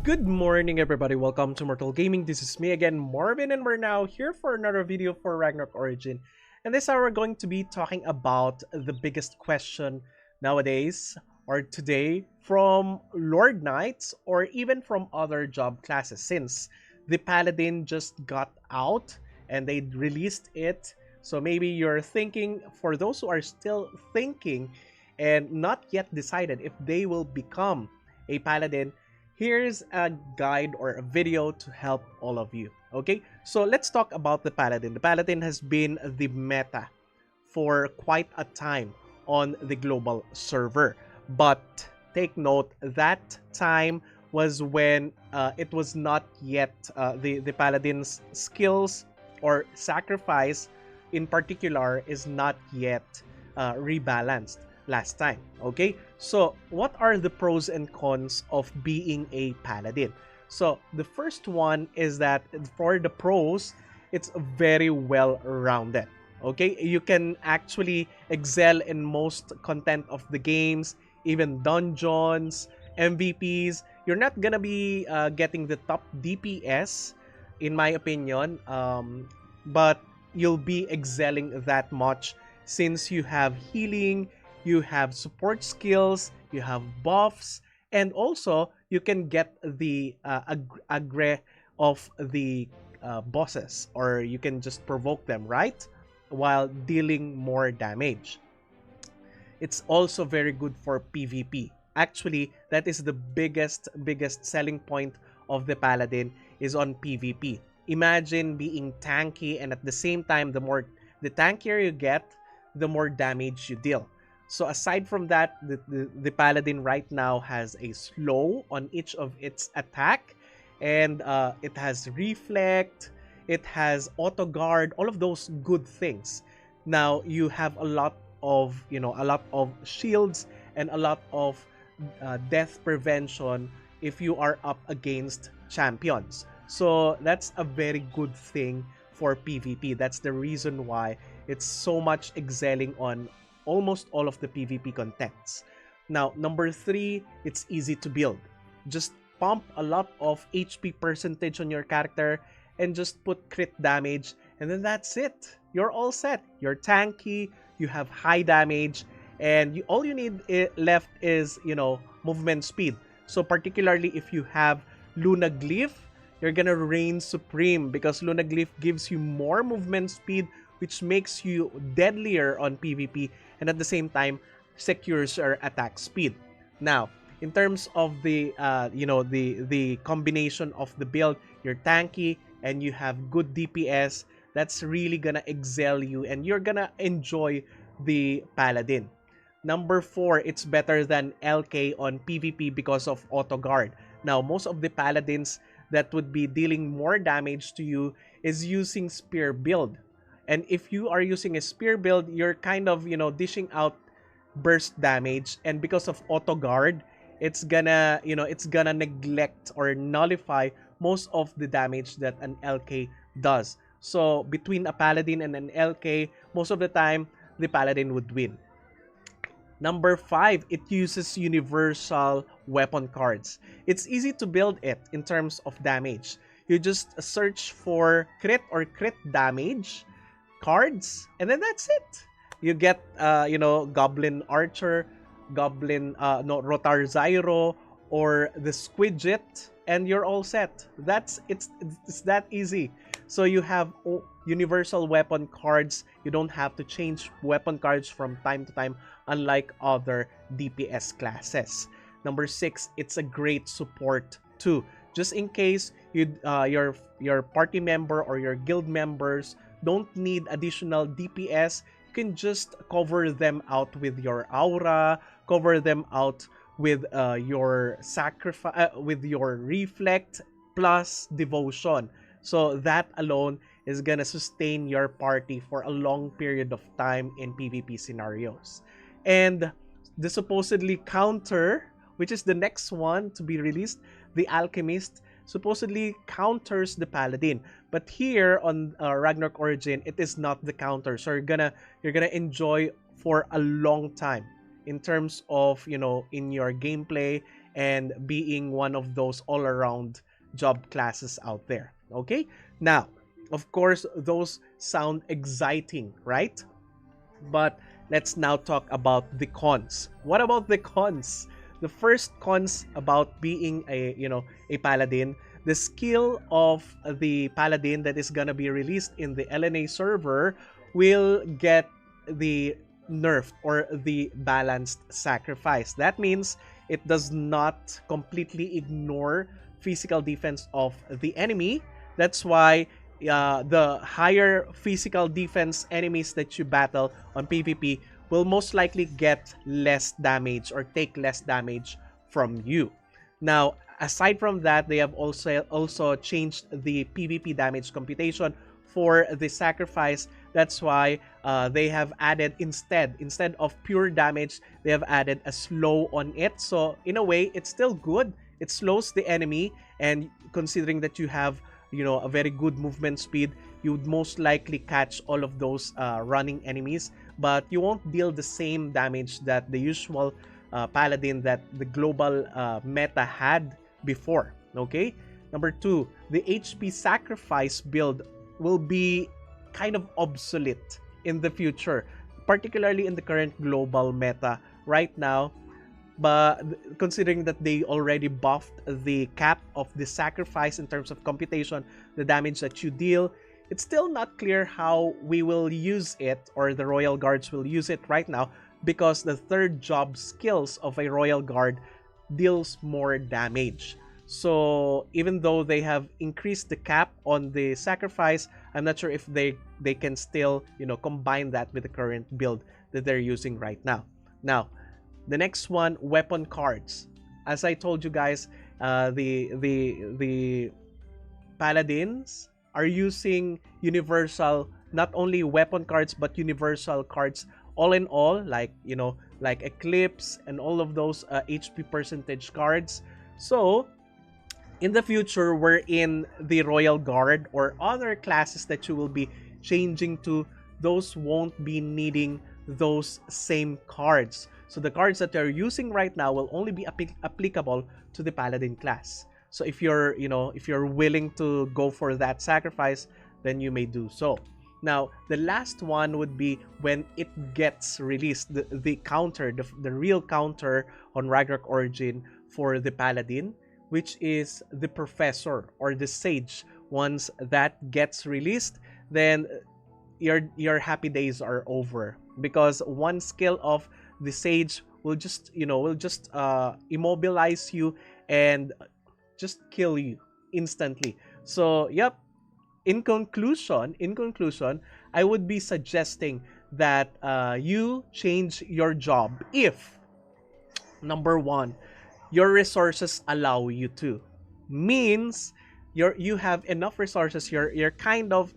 Good morning, everybody. Welcome to Mortal Gaming. This is me again, Marvin, and we're now here for another video for Ragnarok Origin. And this hour, we're going to be talking about the biggest question nowadays or today from Lord Knights or even from other job classes, since the Paladin just got out and they released it. So maybe you're thinking, for those who are still thinking and not yet decided if they will become a Paladin, here's a guide or a video to help all of you. Okay, so let's talk about the Paladin. The Paladin has been the meta for quite a time on the global server, but take note that time was when it was not yet the Paladin's skills or sacrifice in particular is not yet rebalanced last time. Okay, so what are the pros and cons of being a Paladin? So the first one is that for the pros, it's very well rounded. Okay, you can actually excel in most content of the games, even dungeons, MVPs. You're not gonna be getting the top DPS in my opinion, but you'll be excelling that much since you have healing, you have support skills, you have buffs, and also you can get the aggre of the bosses, or you can just provoke them, right? While dealing more damage. It's also very good for PvP. Actually, that is the biggest selling point of the Paladin is on PvP. Imagine being tanky, and at the same time, the tankier you get, the more damage you deal. So aside from that, the Paladin right now has a slow on each of its attack, and it has reflect, it has auto guard, all of those good things. Now you have a lot of shields and a lot of death prevention if you are up against champions. So that's a very good thing for PvP. That's the reason why it's so much excelling on almost all of the PvP contents. Now, number 3, it's easy to build. Just pump a lot of HP percentage on your character and just put crit damage, and then that's it. You're all set. You're tanky, you have high damage, and all you need left is, movement speed. So particularly if you have Luna Glyph, you're gonna reign supreme because Luna Glyph gives you more movement speed, which makes you deadlier on PvP, and at the same time secures your attack speed. Now, in terms of the the combination of the build, you're tanky and you have good DPS. That's really gonna excel you, and you're gonna enjoy the Paladin. Number 4, it's better than LK on PvP because of auto guard. Now, most of the Paladins that would be dealing more damage to you is using spear build. And if you are using a spear build, you're kind of, dishing out burst damage. And because of auto guard, it's gonna, it's gonna neglect or nullify most of the damage that an LK does. So between a Paladin and an LK, most of the time, the Paladin would win. Number 5, it uses universal weapon cards. It's easy to build it in terms of damage. You just search for crit or crit damage cards, and then that's it. You get Goblin Archer, Rotar Zyro, or the Squidget, and you're all set. It's that easy. So you have universal weapon cards. You don't have to change weapon cards from time to time, unlike other DPS classes. Number 6, it's a great support too. Just in case your party member or your guild members don't need additional DPS, you can just cover them out with your aura, cover them out with your sacrifice, with your reflect plus devotion. So that alone is gonna sustain your party for a long period of time in PvP scenarios. And the supposedly counter, which is the next one to be released, the Alchemist, supposedly counters the Paladin. But here on Ragnarok Origin, it is not the counter. So you're gonna enjoy for a long time in terms of, in your gameplay and being one of those all-around job classes out there. Okay, now of course those sound exciting, right? But let's now talk about the cons. What about the cons? The first cons about being a, a paladin, the skill of the paladin that is gonna be released in the LNA server will get the nerfed or the balanced sacrifice. That means it does not completely ignore physical defense of the enemy. That's why the higher physical defense enemies that you battle on PvP will most likely get less damage or take less damage from you. Now, aside from that, they have also changed the PvP damage computation for the sacrifice. That's why they have added instead of pure damage, they have added a slow on it. So in a way, it's still good. It slows the enemy, and considering that you have a very good movement speed, you would most likely catch all of those running enemies, but you won't deal the same damage that the usual paladin that the global meta had before. Okay, number two, the HP sacrifice build will be kind of obsolete in the future, particularly in the current global meta right now. But considering that they already buffed the cap of the sacrifice in terms of computation, the damage that you deal, it's still not clear how we will use it, or the Royal Guards will use it right now, because the third job skills of a Royal Guard deals more damage. So even though they have increased the cap on the sacrifice, I'm not sure if they can still combine that with the current build that they're using right now. Now, the next one, weapon cards. As I told you guys, the paladins are using universal, not only weapon cards but universal cards all in all, like like Eclipse and all of those HP percentage cards. So in the future, wherein the Royal Guard or other classes that you will be changing to, those won't be needing those same cards. So the cards that they're using right now will only be applicable to the Paladin class. So if you're, if you're willing to go for that sacrifice, then you may do so. Now, the last one would be when it gets released, the counter, the real counter on Ragnarok Origin for the Paladin, which is the Professor or the Sage. Once that gets released, then your happy days are over, because one skill of the Sage will just immobilize you and just kill you instantly. So yep, in conclusion, I would be suggesting that you change your job if, number one, your resources allow you to. Means you have enough resources, you're kind of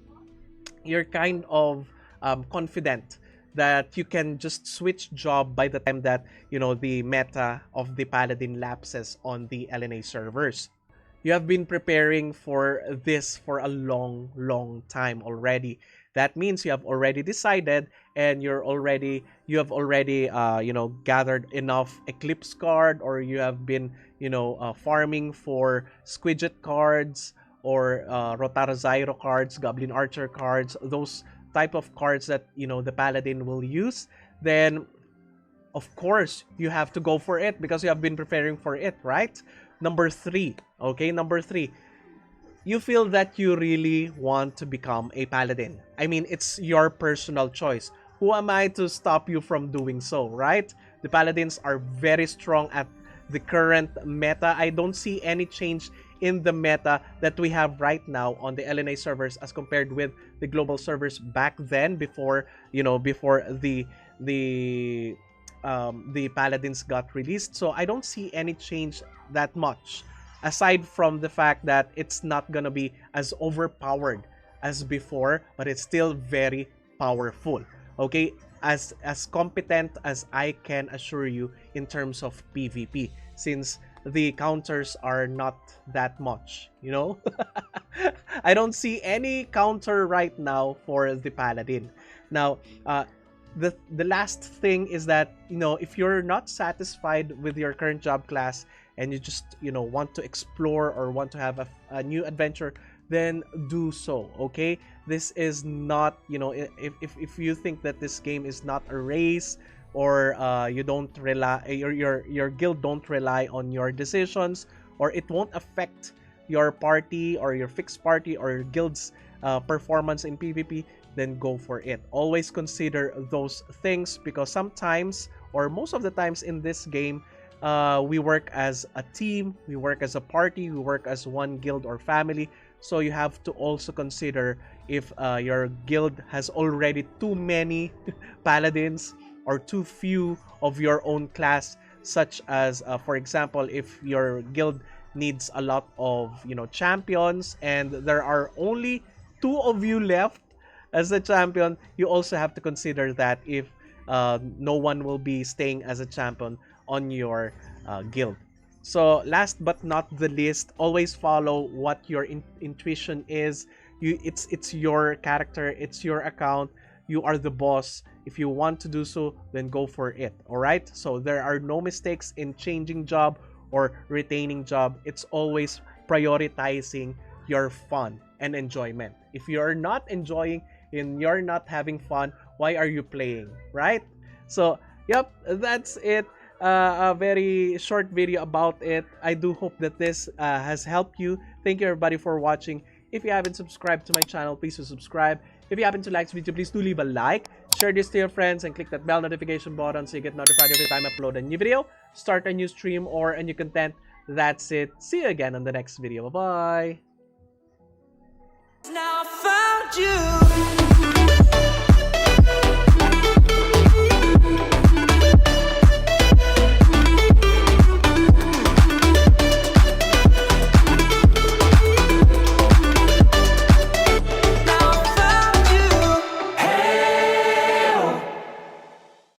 confident that you can just switch job by the time that the meta of the Paladin lapses on the LNA servers. You have been preparing for this for a long time already. That means you have already decided, and you have already gathered enough Eclipse card, or you have been farming for Squidget cards or Rotara Zyro cards, Goblin Archer cards, those type of cards that the Paladin will use. Then of course you have to go for it because you have been preparing for it, right? Number three, you feel that you really want to become a Paladin. I mean, it's your personal choice. Who am I to stop you from doing so, right? The Paladins are very strong at the current meta. I don't see any change in the meta that we have right now on the LNA servers as compared with the global servers back then, before the Paladins got released. So I don't see any change that much, aside from the fact that it's not gonna be as overpowered as before, but it's still very powerful. Okay, as competent as I can assure you in terms of PvP, since the counters are not that much, I don't see any counter right now for the Paladin. Now, the last thing is that if you're not satisfied with your current job class and you just, want to explore or want to have a new adventure, then do so. Okay, this is not, if you think that this game is not a race, or you don't rely, your guild don't rely on your decisions, or it won't affect your party or your fixed party or your guild's performance in PvP, then go for it. Always consider those things, because sometimes, or most of the times in this game, we work as a team, we work as a party, we work as one guild or family. So you have to also consider if your guild has already too many paladins or too few of your own class, such as, for example, if your guild needs a lot of, champions, and there are only 2 of you left as a champion, you also have to consider that if no one will be staying as a champion on your guild. So last but not the least, always follow what your intuition is. It's your character, it's your account, you are the boss. If you want to do so, then go for it. All right, so there are no mistakes in changing job or retaining job. It's always prioritizing your fun and enjoyment. If you're not enjoying and you're not having fun, why are you playing, right? So yep, that's it. A very short video about it. I do hope that this has helped you. Thank you everybody for watching. If you haven't subscribed to my channel, please do subscribe. If you happen to like this video, please do leave a like, share this to your friends, and click that bell notification button so you get notified every time I upload a new video, start a new stream, or a new content. That's it. See you again on the next video. Bye-bye. Now I found you.